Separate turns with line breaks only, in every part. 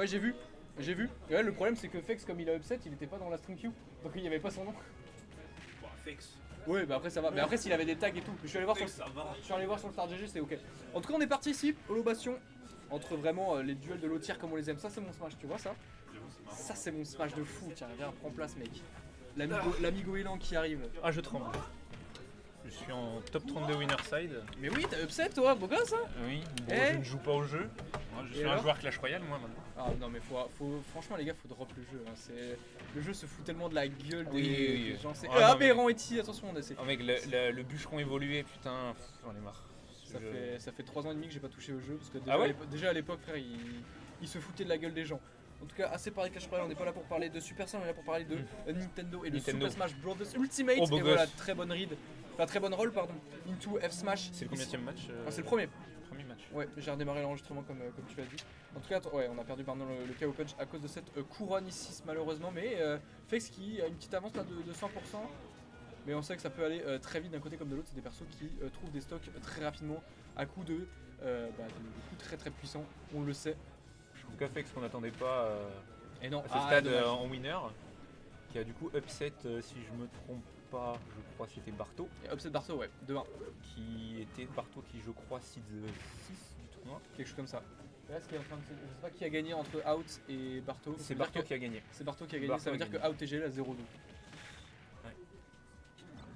Ouais, j'ai vu. J'ai vu. Et ouais, le problème c'est que Fex, comme il a upset, il était pas dans la string queue. Donc il y avait pas son nom.
Bah, Fex.
Ouais, bah après ça va. Mais après, s'il avait des tags et tout. Je suis allé voir sur
Fex, ça va.
Je suis allé voir sur le Star GG, c'est ok. En tout cas, on est parti ici, Holo Bastion. Entre vraiment les duels de low tier comme on les aime. Ça, c'est mon smash, tu vois ça?
J'avoue, c'est marrant.
Ça, c'est mon smash de fou. Tiens, viens, prends place, mec. L'amigo Elan qui arrive.
Ah, je tremble. Je suis en top 32 winner side.
Mais oui, t'as upset toi, beau gosse, hein?
Oui, bon,
Eh
je ne joue pas au jeu. Moi, je
Et
suis un
alors
joueur Clash Royale, moi, maintenant.
Ah non, mais franchement, les gars, faut drop le jeu. Hein. Le jeu se fout tellement de la gueule
Oui,
des
oui.
gens. C'est
Ah, non,
aberrant, Eti, attention, on essaie.
Oh, mec, le bûcheron évolué, putain, j'en ai marre.
Ça fait 3 ans et demi que j'ai pas touché au jeu parce que déjà,
Ah ouais
déjà à l'époque, frère, il se foutait de la gueule des gens. En tout cas, assez parlé de Clash Royale, on n'est pas là pour parler de Supercell, on est là pour parler de Nintendo et de
Nintendo.
Super Smash Bros Ultimate.
Oh, beau
et voilà,
gosse.
très bonne read, enfin très bonne roll, pardon, into F Smash.
C'est le combienième match
Ah, c'est le premier.
Premier match.
Ouais, j'ai redémarré l'enregistrement comme tu l'as dit. En tout cas, ouais, on a perdu pardon, le KO Punch à cause de cette couronne ici, malheureusement. Mais Fex qui a une petite avance là de 100%. Mais on sait que ça peut aller très vite d'un côté comme de l'autre. C'est des persos qui trouvent des stocks très rapidement à coup de coups très très puissants. On le sait.
En tout cas, Fex qu'on n'attendait pas
Et non,
à ce stade
dommage.
en winner. Qui a du coup upset, si je me trompe pas, je crois que c'était Barto.
Et Upset Barto, ouais, 2-1.
Qui était Barto qui, je crois, seed 6 du tournoi.
Quelque chose comme ça. Là, ce qui est en train de se... Je sais pas qui a gagné entre Out et Barto.
C'est Barto qui a gagné.
C'est Barto qui a gagné.
Barto
Ça veut
a
dire que
gagné.
Out et GL à 0-2.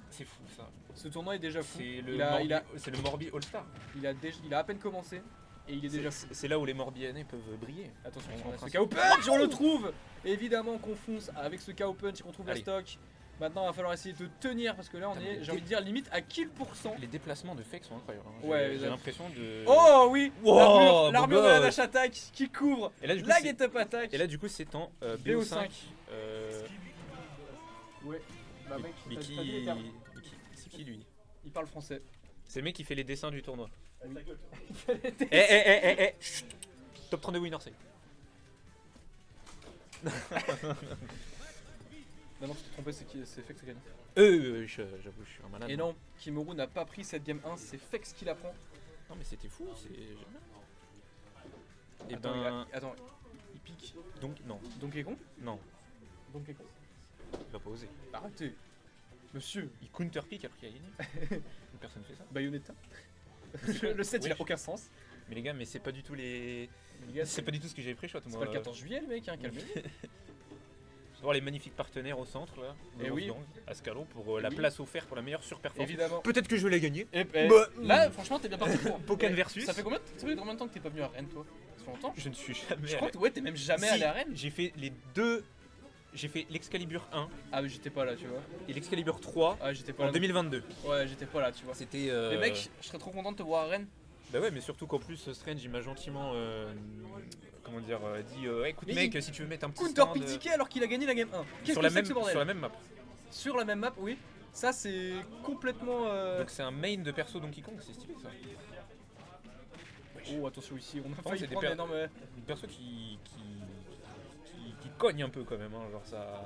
C'est fou ça.
Ce tournoi est déjà fou.
C'est le,
Il a
Morbi All-Star.
il a à peine commencé et il est déjà fou.
C'est là où les Morbihanais peuvent briller.
Attention,
En
on a ce
principe.
KO Punch, on le trouve. Évidemment qu'on fonce avec ce KO Punch et qu'on trouve la
Allez.
stock. Maintenant, il va falloir essayer de tenir parce que là, on
Putain,
est,
mais
j'ai envie de dire, limite à kill %.
Les déplacements de Fex sont incroyables. hein.
Ouais,
J'ai
ouais.
l'impression de.
Oh oui,
Wow,
l'armure
beau
de la
gosse.
dash attack qui couvre
Et là, du coup,
la
c'est-
get up attack.
Et là, du coup, c'est en
BO5.
BO5.
Ouais, bah mec,
Mais
t'as
qui.
dit les termes.
mais qui- C'est qui lui?
Il parle français.
C'est le mec qui fait les dessins du tournoi.
Oui.
Chut. Top 32 winner, c'est.
Non, non, je t'ai trompé, c'est Fex qui a gagné.
J'avoue, je suis un malade.
Et non, Kimuru n'a pas pris cette game 1, c'est Fex qui la prend.
Non, mais c'était fou, c'est. Et
Attends,
ben.
attends, il pique.
Donc, non,
Donkey Kong
non,
Donkey Kong.
il va pas oser.
Arrêtez. Monsieur,
Il counter pick après il a gagné. Personne fait ça.
Bayonetta. Le 7 il a
Oui.
aucun sens.
Mais les gars, mais c'est pas du tout les.
Les gars,
C'est pas du tout ce que j'avais pré-shot
c'est
moi.
pas le 14 juillet le mec, hein, calmez-vous.
Voir les magnifiques partenaires au centre là.
Eh oui.
Ascalon pour
Eh
la
oui.
place offerte pour la meilleure surperformance.
Évidemment.
Peut-être que je vais la gagner.
Et,
Bah,
là, franchement, t'es bien parti pour.
Pokken
Eh,
versus.
Ça fait combien de temps que t'es pas venu à Rennes, toi? Ça fait longtemps?
Je ne suis jamais.
Je crois
allé.
que ouais, t'es même jamais
Si,
allé à Rennes.
J'ai fait les deux. J'ai fait l'Excalibur 1
Ah, mais j'étais pas là, tu vois.
et l'Excalibur 3
Ah, j'étais pas
en
là.
2022.
Ouais, j'étais pas là, tu vois.
C'était.
Mais mec, je serais trop content de te voir à Rennes.
Bah ouais, mais surtout qu'en plus Strange il m'a gentiment comment dire dit écoute
Mais
mec, si tu veux mettre un petit
Counter
stand,
piqué alors qu'il a gagné la game 1. Qu'est-ce
sur
que
la
c'est
même
que ce bordel?
sur la même map.
Sur la même map, oui. Ça, c'est complètement.
Donc c'est un main de perso Donkey Kong, c'est stylé ça.
Oh, attention ici, on a
contre,
failli
c'est des
prendre
per-
énorme.
Une perso qui cogne un peu quand même genre ça.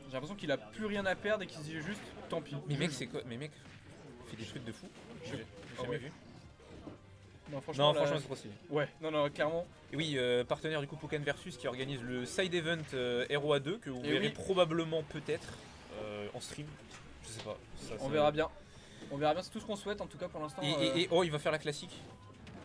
J'ai l'impression qu'il a plus rien à perdre et qu'il se dit juste tant pis.
Mais mec c'est quoi mais mec fait des trucs de fou. J'ai
Ah
jamais
ouais.
vu.
Non, franchement,
Non,
là-
franchement c'est trop stylé.
Ouais, non, clairement.
Et oui, partenaire du coup Pokken Versus qui organise le side event Hero A2 que vous
Et
verrez
oui.
probablement peut-être en stream. Je sais pas. Ça,
On
c'est-
verra bien. On verra bien, c'est tout ce qu'on souhaite en tout cas pour l'instant.
Et oh, il va faire la classique.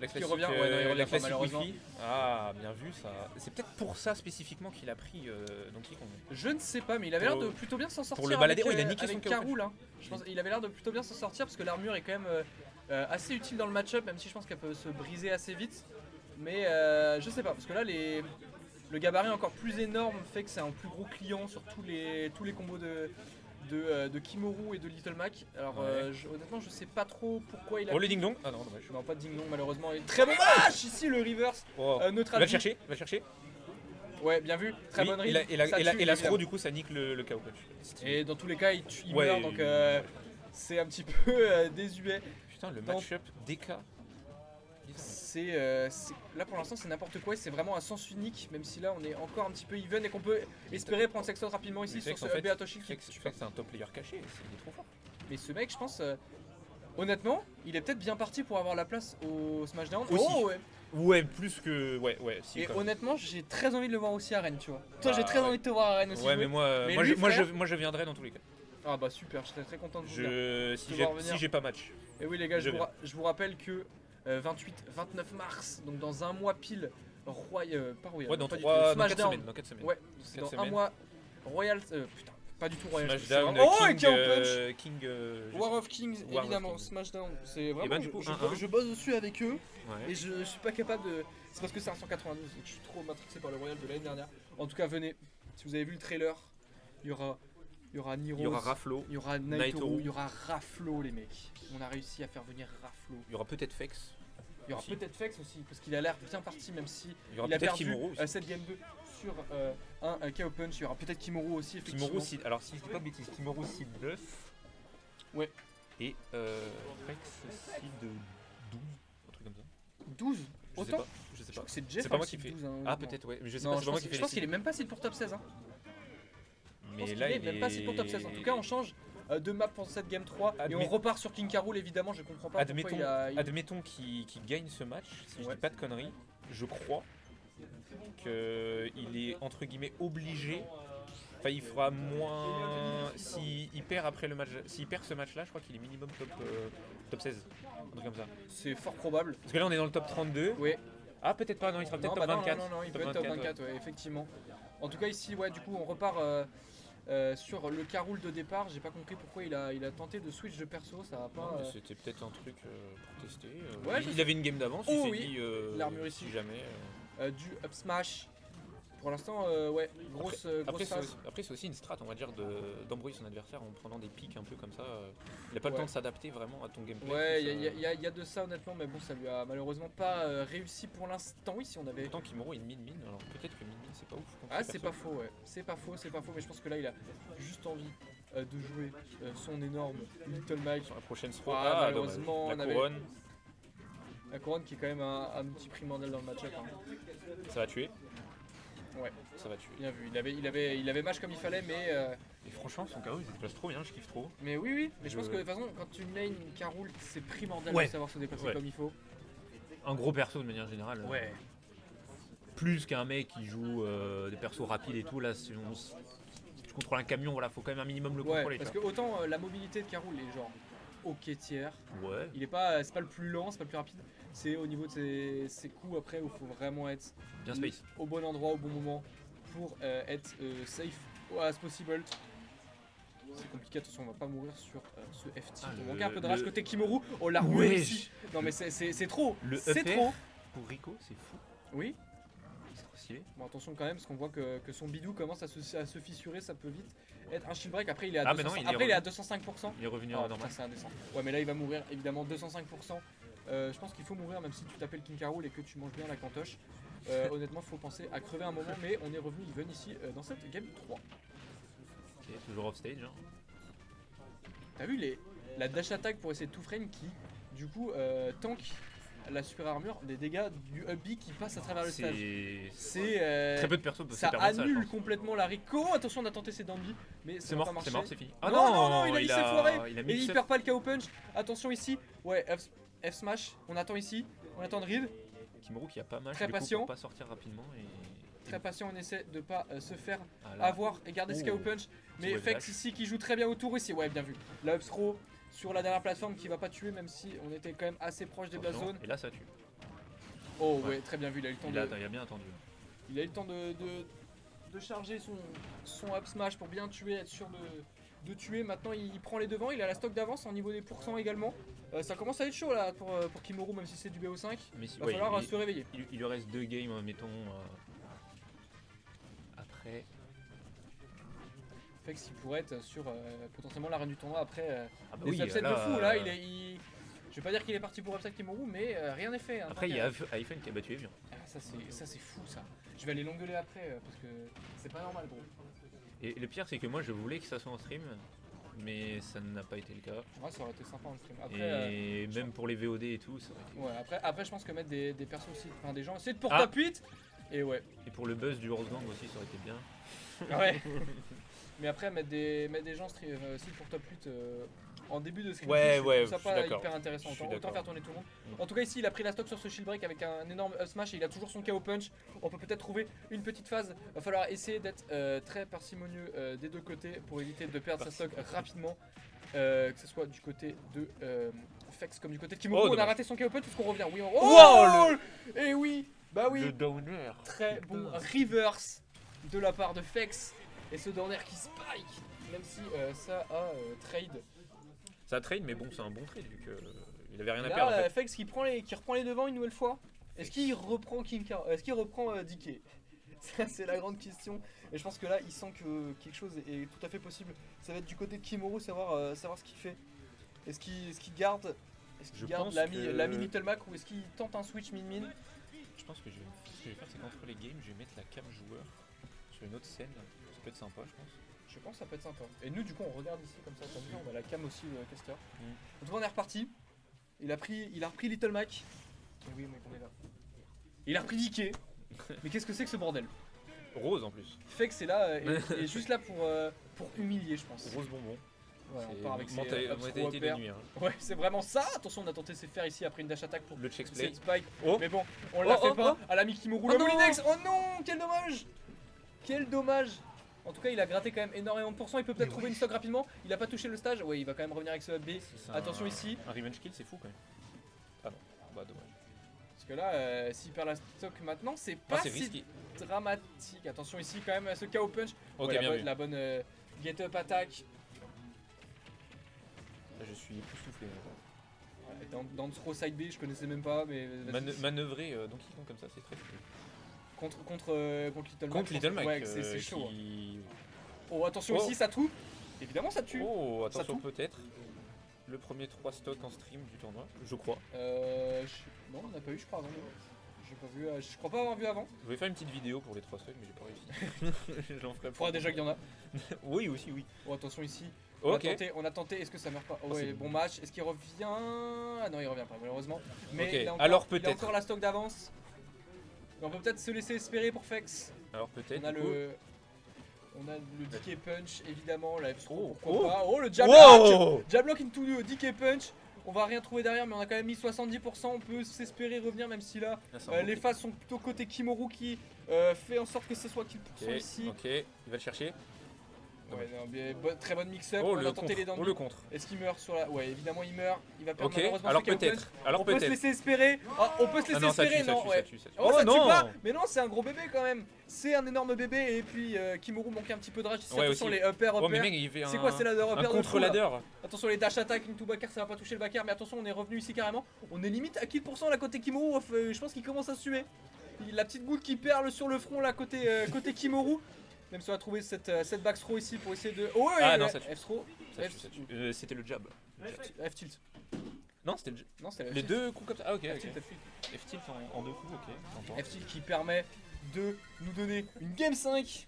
La
Qui revient, ouais, non, il revient
la
pas,
classique
malheureusement.
Wi-Fi. Ah, bien vu ça. C'est peut-être pour ça spécifiquement qu'il a pris Donkey Kong.
Je ne sais pas, mais il avait l'air
Pour-
de plutôt bien s'en sortir.
le balader,
avec,
il a niqué
avec
son KO.
Karou, là. Je pense il avait l'air de plutôt bien s'en sortir parce que l'armure est quand même assez utile dans le match-up, même si je pense qu'elle peut se briser assez vite. Mais je sais pas, parce que là, le gabarit encore plus énorme fait que c'est un plus gros client sur tous les combos de Kimuru et de Little Mac. Alors
Ouais.
honnêtement, je sais pas trop pourquoi il a.
Oh le
pris-
ding dong. Ah non, dommage.
Non, pas de ding dong malheureusement. Et très bon match ici, le reverse.
Oh. Il va
Neutral.
le chercher, il va le chercher.
Ouais, bien vu. Très
Oui,
bonne
et la-
read.
et la-
Ça
et la-
tue,
et l'astro
évidemment.
du coup ça nique le KO punch. Stylé.
Et dans tous les cas, il
Ouais,
meurt, donc c'est un petit peu désuet.
Putain, le
dans-
match-up DK.
Là pour l'instant, c'est n'importe quoi. Et c'est vraiment un sens unique, même si là on est encore un petit peu even et qu'on peut espérer prendre Sexton rapidement ici
Mais
sur
Fex,
ce
en fait,
Beato Shield qui
Fex, c'est un top player caché, il est trop fort.
Mais ce mec, je pense, honnêtement, il est peut-être bien parti pour avoir la place au Smashdown.
Aussi.
Oh ouais.
Ouais, plus que. Ouais, si.
Et
quand même.
honnêtement, j'ai très envie de le voir aussi à Rennes, tu vois. Toi, j'ai
Bah,
très
ouais.
envie de te voir à Rennes aussi.
Ouais,
jouer.
mais moi,
Mais
moi,
lui,
je, moi, je,
frère-
moi, je viendrai dans tous les cas.
Ah bah super, je serais très content de vous dire.
Si
te
j'ai
voir venir.
si j'ai pas match.
Et oui les gars,
Je viens.
je vous rappelle que 28-29 mars, donc dans un mois pile, pas Royal,
Ouais, dans
pas du
3
tout,
dans 4
Smashdown.
semaines. Dans 4 semaines.
Ouais, c'est
Quatre
dans un
semaines.
mois, Royal, putain, pas du tout Royal. c'est
Smashdown,
vraiment- Oh, et
King.
KO Punch
Je
War of Kings,
War of
évidemment,
Kings.
Smashdown, c'est vraiment,
ben, du coup, 1-1.
je bosse dessus avec eux,
Ouais.
et je suis pas capable de... C'est parce que c'est un 192, et que je suis trop matrixé par le Royal de l'année dernière. En tout cas, venez, si vous avez vu le trailer, il y aura Niro,
Il y aura Raflo.
il y aura
Naitoru.
Naitoru, il y aura Raflo les mecs. On a réussi à faire venir Raflo.
Il y aura peut-être Fex.
Il y aura
Aussi.
peut-être Fex aussi, parce qu'il a l'air bien parti, même si
Il y aura
il a
peut-être
perdu
Kimuru aussi.
cette game 2 sur un KO Punch. Il y aura peut-être Kimuru aussi, effectivement.
Kimuru, alors si je dis pas de bêtises, Kimuru seed 9.
Ouais.
Et Fex seed 12. Un truc comme ça.
12
Je sais
autant
pas. Je sais
Je
pas.
crois que c'est Jeff
C'est pas
hein,
moi
le
qui
site
fais.
12, hein,
Ah
honnêtement.
peut-être ouais. Mais je sais
Non,
pas,
je
c'est pas moi
pense,
qui
je
fais
pense
les
qu'il est même pas site pour top 16. Hein. Je
Mais
pense
là
qu'il est
il
même pas site pour top 16. En tout cas, on change de map pour cette game 3 et on
Admet-
repart sur King K. Rool. Évidemment, je comprends pas pourquoi
Admettons qu'il gagne ce match, si je
Ouais.
dis pas de conneries, je crois qu'il est entre guillemets obligé. Enfin, il fera moins. S'il perd après le match, s'il perd ce match-là, je crois qu'il est minimum top 16, un truc comme ça.
c'est fort probable.
Parce que là, on est dans le top 32.
Oui.
Ah, peut-être pas. Non, il sera peut-être
Non,
top
bah non,
24.
non, non, il peut
Top
être top
24,
24, ouais, effectivement. En tout cas, ici, ouais, du coup, on repart sur le K-Rool de départ. J'ai pas compris pourquoi il a tenté de switch de perso, ça va
Non,
pas.
mais c'était peut-être un truc pour tester.
Ouais,
il avait une game d'avance, il
Oh
s'est
oui,
dit
l'armure ici.
si jamais.
Du up smash. Pour l'instant, ouais, grosse
Après,
phase.
c'est aussi une strat, on va dire, d'embrouiller son adversaire en prenant des pics un peu comme ça. Il a pas le
Ouais.
temps de s'adapter vraiment à ton gameplay.
Ouais,
tout
il
ça.
y a de ça honnêtement, mais bon, ça lui a malheureusement pas réussi pour l'instant. Ici, on avait.
Pourtant, Kimuro est une mine, alors peut-être que mine c'est pas ouf. contre
Ah,
ces
c'est
persos.
pas faux, ouais. C'est pas faux, mais je pense que là, il a juste envie de jouer son énorme Little Mike.
Sur la prochaine throw,
Ah,
dommage.
malheureusement,
La
on avait-
couronne,
La couronne qui est quand même un outil primordial dans le match-up. Hein.
ça va tuer.
Ouais.
Ça va tuer.
Bien vu, il avait match comme il fallait,
Et franchement, son KO, il se déplace trop bien, je kiffe trop.
mais oui, mais je pense
Je-
que de toute façon, quand tu lane K-Rool, c'est primordial
Ouais.
de savoir se déplacer
Ouais.
comme il faut.
Un gros perso de manière générale. Plus qu'un mec qui joue des persos rapides et tout, là, si tu contrôles un camion, voilà, faut quand même un minimum le
Ouais,
contrôler.
parce
tu
que autant la mobilité de K-Rool est genre ok tiers,
vois. Ouais.
il est pas, c'est pas le plus lent, c'est pas le plus rapide, c'est au niveau de ses coups après où il faut vraiment être
Bien space.
au bon endroit, au bon moment pour être safe as possible. C'est compliqué, attention, on va pas mourir sur ce FT.
Ah,
On manque un peu de rage
le-
côté Kimuru. Oh, l'armure
Wesh.
ici. Non, mais c'est trop.
Le
C'est
EPR.
trop.
Pour Rico, c'est fou.
Oui.
C'est trop stylé.
Bon, attention quand même, parce qu'on voit que son bidou commence à se fissurer. Ça peut vite être un shield break. Après, il est à,
Ah, mais
200
non, il est
après, il est à
revenu.
205%.
Il est revenu
Oh,
à
putain,
normal.
c'est indécent. Ouais, mais là, il va mourir. Évidemment, 205%. Je pense qu'il faut mourir, même si tu t'appelles King K. Rool et que tu manges bien la cantoche. Honnêtement, faut penser à crever un moment. Mais on est revenu even ici dans cette game 3.
Ok, toujours off stage. Hein.
T'as vu la dash attack pour essayer de tout frame qui, du coup, tank la super armure des dégâts du up B qui passe à travers le stage. C'est
Très peu de persos peuvent se
ça
permettre ça, je
annule
pense.
complètement la Rico. Attention, on a tenté ses Dandy, mais ça
C'est
n'a
mort,
pas marché.
c'est mort, c'est fini.
Ah non, il s'est foiré.
Il a
Et
mis
il
le
perd pas le KO punch. Attention ici. Ouais, F smash. On attend ici. On attend de read.
Kimuro qui a pas mal
Très
du coup,
patient.
pour pas sortir rapidement et
Très patient, on essaie de pas se faire
Ah, là.
avoir et garder ce
Oh.
KO punch. Mais
wave
Fex
dash.
ici qui joue très bien autour ici. Ouais, bien vu. La up throw sur la dernière plateforme qui va pas tuer, même si on était quand même assez proche des blast
Attention,
zones.
et là ça tue.
Oh
Ouais.
ouais, très bien vu. Il a eu le temps
Il
de.
a, il a bien attendu.
Il a eu le temps de charger son up smash pour bien tuer, être sûr de tuer. Maintenant, il prend les devants. Il a la stock d'avance en niveau des pourcents également. Ça commence à être chaud là pour Kimuru, même si c'est du BO5.
Mais si,
Va
ouais,
falloir
il,
se réveiller.
il lui reste 2 games, mettons. Après.
Fait que s'il pourrait être sur potentiellement la reine du tournoi après
Ah bah
des
oui,
upsets
là,
de fou. Là, je vais pas dire qu'il est parti pour upset Kimuru, mais rien n'est fait. hein,
Après,
tant
il y a
que-
iPhone qui a battu Evian.
Ah, ça c'est fou ça. Je vais aller l'engueuler après parce que c'est pas normal, gros.
Et le pire, c'est que moi je voulais que ça soit en stream, mais ça n'a pas été le cas.
Ouais, ça aurait été sympa en stream. Après,
Et même pour les VOD et tout, ça aurait été.
ouais, après, je pense que mettre des persos aussi, enfin des gens aussi pour
Ah.
top 8. Et ouais.
Et pour le buzz du Rose Gang aussi, ça aurait été bien.
Ouais. Mais après, mettre des gens aussi pour top 8 en début de script.
Ouais,
je
ouais,
trouve ça
je suis
pas
d'accord.
hyper intéressant.
Je suis
Autant
d'accord.
faire tourner tout le monde.
Mm.
En tout cas, ici, il a pris la stock sur ce shield break avec un énorme up smash et il a toujours son KO punch. On peut peut-être trouver une petite phase. Va falloir essayer d'être très parcimonieux des deux côtés pour éviter de perdre sa stock rapidement. Que ce soit du côté de Fex comme du côté de Kimoku.
Oh,
On a
dommage.
raté son KO punch parce qu'on revient. Oui,
Wow,
Et oui, bah oui.
Le downer.
Très bon reverse de la part de Fex. Et ce downer qui spike. Même si ça a trade.
Ça trade, mais bon, c'est un bon trade vu qu'il avait rien
Et
à
là,
perdre en fait.
Fex qui reprend les devants une nouvelle fois. Est-ce qu'il reprend Est-ce qu'il reprend DK? Ça, c'est la grande question. Et je pense que là, il sent que quelque chose est tout à fait possible. Ça va être du côté de Kimoru, savoir ce qu'il fait. Est-ce qu'il garde,
Je
garde
pense
l'ami
que-
Little Mac ou est-ce qu'il tente un switch min-min?
Je pense que ce que je vais faire, c'est qu'entre les games, je vais mettre la cam joueur sur une autre scène. Ça peut être sympa, je pense.
Je pense que ça peut être sympa. Et nous, du coup, on regarde ici comme ça. T'as vu, on a la cam aussi, le caster.
Mm.
En tout cas, on est reparti. Il a repris Little Mac. Et oui, mec, on est là. Il a repris DK. Mais qu'est-ce que c'est que ce bordel?
Rose en plus.
Fex est là et juste là pour humilier, je pense.
Rose bonbon.
Ouais, on
C'est
part avec ses
mentalité de
repères.
nuire.
Ouais, c'est vraiment ça. Attention, on a tenté de se faire ici après une dash attack pour
Le check play.
cette spike.
Oh.
Mais bon, on l'a
Oh,
fait
oh,
pas.
oh.
À la Mikimoru.
Oh
Le
non.
Molinex. Oh non, quel dommage. Quel dommage. En tout cas, il a gratté quand même énormément de pourcents. Il peut peut-être trouver une stock rapidement. Il a pas touché le stage. Ouais, il va quand même revenir avec ce up B.
C'est
Attention ici.
Un revenge kill, c'est fou quand même. Ah non, bah dommage.
Parce que là, s'il perd la stock maintenant, c'est pas
Ah, c'est
si
risqué.
dramatique. Attention ici quand même à ce KO punch.
Ok,
Ouais,
bien vu.
la bonne get up attack.
Là, je suis époustouflé.
Dans le throw side B, je connaissais même pas, mais vas-y.
Manœuvrer Donkey Kong comme ça, c'est très cool.
contre Little Mac.
Contre Little Mac,
Ouais, c'est chaud. hein.
qui...
Oh, attention
Oh.
ici, ça tue. Évidemment, ça tue.
Oh, attention
tout.
peut-être. Le premier 3 stocks en stream du tournoi, je crois.
Non, on n'a pas eu, je crois, avant. J'ai pas vu, je crois pas avoir vu avant.
Je vais faire une petite vidéo pour les 3 stocks, mais j'ai pas réussi. J'en ferai
Faudra déjà qu'il y en a.
Oui, aussi, oui.
Oh, attention ici.
Ok.
On a tenté, est-ce que ça meurt pas? Oh,
Oh,
ouais,
c'est
bon match. Est-ce qu'il revient? Ah non, il revient pas, malheureusement. Mais
Ok,
il a encore,
alors
il a
peut-être.
encore la stock d'avance. Et on peut peut-être se laisser espérer pour Fex.
Alors peut-être.
On a
du coup.
on a le DK Punch, évidemment. La F3,
Oh,
pourquoi
oh.
pas. Oh, le jab lock!
Wow.
Jab lock into DK Punch. On va rien trouver derrière, mais on a quand même mis 70%. On peut s'espérer revenir, même si là,
Ah, c'est un beau
les
kick.
phases sont plutôt côté Kimoru qui fait en sorte que ce soit kill pour
Ok,
ici.
ok, il va le chercher.
Ouais, non, mais très bonne mix-up.
Oh,
on
le
a tenté
contre.
les dents.
Oh, le contre.
Est-ce qu'il meurt sur la. Ouais, évidemment, il meurt. Il va perdre
Ok,
malheureusement
alors
ce KO
peut-être.
punch.
Alors
On peut se
peut-être.
laisser espérer. Ah, on peut se
Ah
laisser
non, ça
espérer,
tue, ça
non,
tue,
ouais.
ça tue, ça tue.
Oh, ça
non.
tue pas. Mais non, c'est un gros bébé quand même. C'est un énorme bébé. Et puis Kimoru manquait un petit peu de rage.
Ouais,
Attention,
aussi.
les upper.
Oh, mais mec, il fait un.
C'est quoi, c'est ladder
Un
upper de
contre
fou, là.
ladder.
Attention les dash attack into backer, ça va pas toucher le backer, mais attention on est revenu ici carrément. On est limite à kill % là côté Kimoru, je pense qu'il commence à se suer. La petite goutte qui perle sur le front là côté, côté Kimoru. Même si on a trouvé cette back throw ici pour essayer de... Oh ouais,
Ah non, ça tue.
F throw.
Ça tue, ça tue. C'était le jab.
F tilt.
Non, c'était le jab.
Non c'était
Les deux coups comme ça. Ah, ok,
F
ok.
tilt, F tilt.
F tilt en deux coups, ok. J'entends.
F tilt qui permet de nous donner une game 5. C'est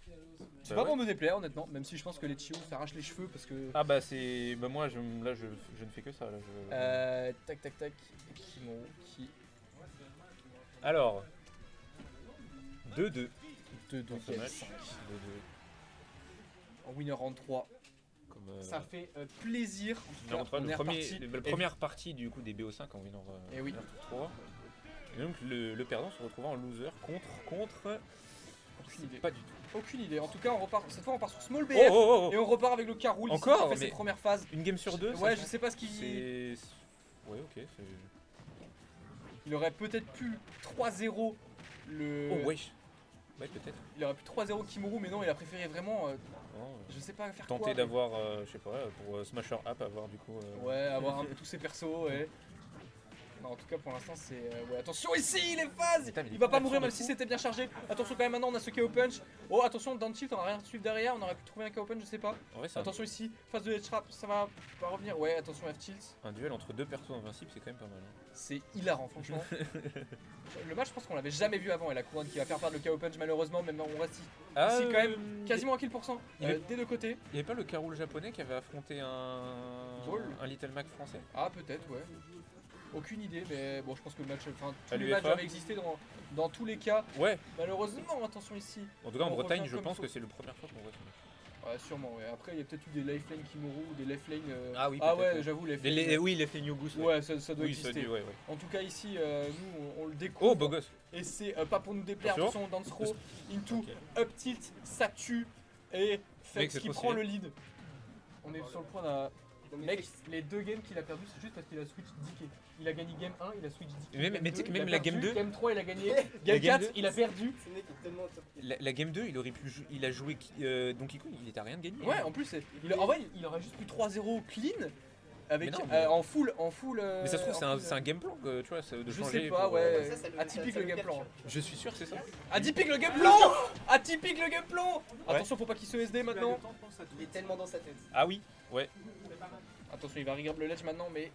Bah
pas
ouais.
pour me déplaire honnêtement, même si je pense que les Chios s'arrachent les cheveux parce que...
Ah bah c'est. Bah moi, là, je ne fais que ça. Là,
tac tac tac. Kimoru qui...
Alors. 2-2.
2
Dans ce
game
match.
5.
2-2.
En winner round 3.
Comme,
Ça fait plaisir. En tout
Winner
cas,
Round 3,
on est reparti.
la première partie du coup des BO5 en Winner,
Eh oui.
Winner Tour 3. Et donc le perdant se retrouvera en loser contre.
Aucune idée.
Pas du tout.
Aucune idée. En tout cas, on repart. Cette fois, on part sur Small
Oh,
BF
oh, oh,
et on repart avec le Carroul ici
Encore
qui fait ses
Mais-
premières phases.
Une game sur deux.
Ouais,
ça
je sais pas ce qu'il.
C'est. Ouais, ok.
Il aurait peut-être pu 3-0 le.
Oh, wesh. Ouais, peut-être.
Il aurait pu 3-0 Kimoru, mais non, il a préféré vraiment.
Non,
Je sais pas faire quoi.
Tenter
mais-
d'avoir, je sais pas, pour Smasher App, avoir du coup.
Ouais, avoir un peu tous ses persos. Ouais. Non, en tout cas, pour l'instant, c'est. Ouais, attention ici, les phases.
Putain, mais
Il va pas
l'action
mourir
de
même si
fou.
c'était bien chargé. Attention quand même, maintenant on a ce KO punch. Oh, attention, down tilt, on a rien suivi derrière. On aurait pu trouver un KO punch, je sais pas.
En vrai, c'est
Attention ici, phase de head trap, ça va pas revenir. Ouais, attention F tilt.
un duel entre deux persos invincibles, c'est quand même pas mal. Hein.
C'est hilarant, franchement. Le match, je pense qu'on l'avait jamais vu avant. Et la couronne qui va faire perdre le KO punch, malheureusement, même on reste ici quand même quasiment à kill %.
il est-
Des deux côtés.
Il y avait pas le Carroul japonais qui avait affronté
Ball.
un Little Mac français?
Ah, peut-être, ouais. Aucune idée, mais bon, je pense que le match, enfin, tous
À
les
l'UEFA.
matchs avaient existé dans tous les cas.
Ouais.
Malheureusement, attention ici.
En tout cas, en
On
Bretagne,
revient
je
comme
pense
faut.
que c'est la première fois qu'on voit ce match.
Ouais, sûrement, ouais. Après, il y a peut-être eu des lifeline Kimuru ou des lifeline.
Ah oui,
Ah
peut-être,
ouais,
ouais.
j'avoue, les
Oui, les Yogus.
Ouais, ça doit
Oui, ça
exister.
dit, ouais.
En tout cas, ici, nous, on le découvre.
Oh, beau gosse.
Et c'est pas pour nous déplaire,
Attention.
attention, dance throw, into,
Ok.
up tilt, ça tue. Et
Mec,
Fex
c'est
qui
trop
prend
stylé.
le lead. On est sur le point d'un. Mec, les 2 games qu'il a perdu, c'est juste parce qu'il a switch DK. Il a gagné game 1, il a switch DK.
Mais tu sais que même la game 2,
Game 3, il a gagné.
La
Game
game
4,
2,
il a perdu.
Ce mec est tellement top.
la game 2, il a joué Donkey Kong, il était à rien de gagner.
Ouais, en plus, en vrai, il aurait juste pris 3-0 clean. Avec,
Mais non, mais-
en full.
Mais ça se trouve,
en
c'est
full,
un game plan, tu vois, de
Je
changer.
sais pas,
pour,
ouais.
Ça le-
Atypique
ça
le
le
game plan.
perturbe.
Je suis sûr, c'est ça.
Atypique le game plan. Atypique le game plan. Attention, faut pas qu'il se SD maintenant.
Il est tellement dans sa tête.
Ah oui, ouais.
Attention, il va regarder le ledge maintenant, mais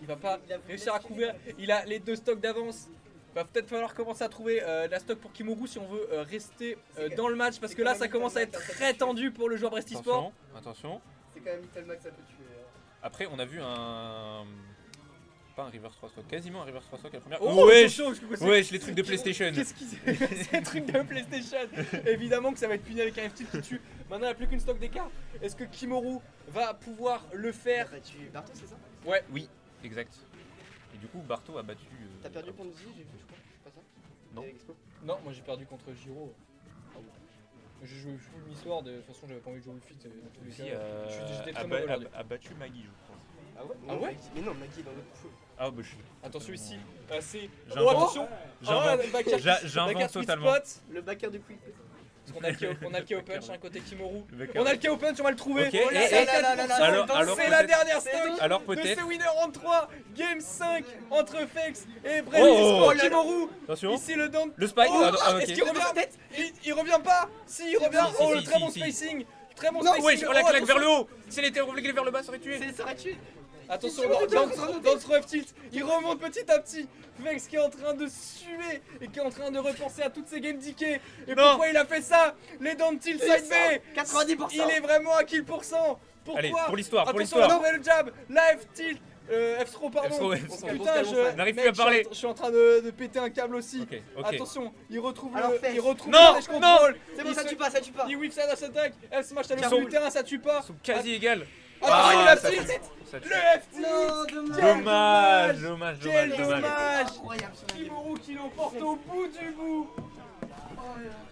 il va pas
Il a
réussir à couvrir. Il a les 2 stocks d'avance. Va peut-être falloir commencer à trouver la stock pour Kimuru si on veut rester dans le match, parce que là ça commence à être très tendu pour le joueur Brest eSport.
Attention.
C'est quand même tellement que ça peut tuer.
Après, on a vu un. Pas un reverse 3 stock, quasiment un reverse 3 stock à la première.
Oh,
wesh,
attention,
wesh, les trucs de PlayStation.
Qu'est-ce qui c'est un truc de PlayStation. Évidemment que ça va être puni avec un FT qui tue. Maintenant, il n'y a plus qu'une stock d'écart. Est-ce que Kimuru va pouvoir le faire?
T'as battu Barto, c'est ça?
Ouais.
Oui, exact. Et du coup, Barto a battu.
T'as perdu contre Zi, j'ai vu, je crois. C'est pas ça?
Non.
Avec Expo.
Non, moi j'ai perdu contre Giro. J'ai joué full mi-soir, de toute façon j'avais pas envie de jouer le fit. Dans tous les
Aussi,
cas. J'étais très mauvais aujourd'hui.
a battu Maggie, je crois.
Ah ouais?
Ah
Non,
ouais
Maggie- Mais non, Maggie est dans le pool.
Ah bah je suis.
Attention ici, c'est. Oh
J'invente.
attention!
J'invente. J'invente
Backer sweet
totalement.
spot.
Le backer du quick.
Parce qu'on a le KO punch, un côté Kimuru.
Le
On a le KO punch, on va le trouver.
Ok,
Oh là,
et-
c'est
et-
4%.
alors
C'est la
peut-être-
dernière stock
Alors
de
peut-être.
ce winner en 3. Game 5 entre Fex et Brest
Oh,
eSport Kimuru.
Attention.
Ici le down.
Le spike.
Oh,
ah, ok.
est-ce qu'il revient? Il revient pas. Si, il revient.
Si,
Oh,
si,
le
si,
très
si,
bon
si.
spacing. Très bon
Non,
spacing.
Wesh, oh la
Oh,
claque vers le
attention.
haut. Si elle était revenue vers le bas, ça aurait tué.
Ça aurait tué.
Attention,
Il
dans
remonte,
le throw tilt, il remonte petit à petit. Vex qui est en train de suer et qui est en train de repenser à toutes ses games DK. Et
Non.
pourquoi il a fait ça? Les down tilt side B.
90%.
Il est vraiment à kill %. Pourquoi?
Allez, pour l'histoire, pour
Attention,
l'histoire.
on a trouvé le jab. La F tilt. F-throw, pardon.
F-throw,
Putain,
N'arrive
mec,
plus à parler.
Je suis en train de péter un câble aussi.
Ok, ok.
Attention, il retrouve
Alors,
le
Fex.
Non,
le dash control.
C'est bon,
Il
ça
se-
tue pas, ça tue pas.
Il whiff ça dans cette attaque. F smash, t'as le
Ils
bout du terrain, ça tue pas.
Ils sont quasi égales.
Attention,
Ah,
la
ça
tilt.
tue. Ça tue.
Le F tilt.
Non, dommage.
Dommage.
Quel dommage.
Incroyable ce mec.
Kimuru qui l'emporte au bout du bout.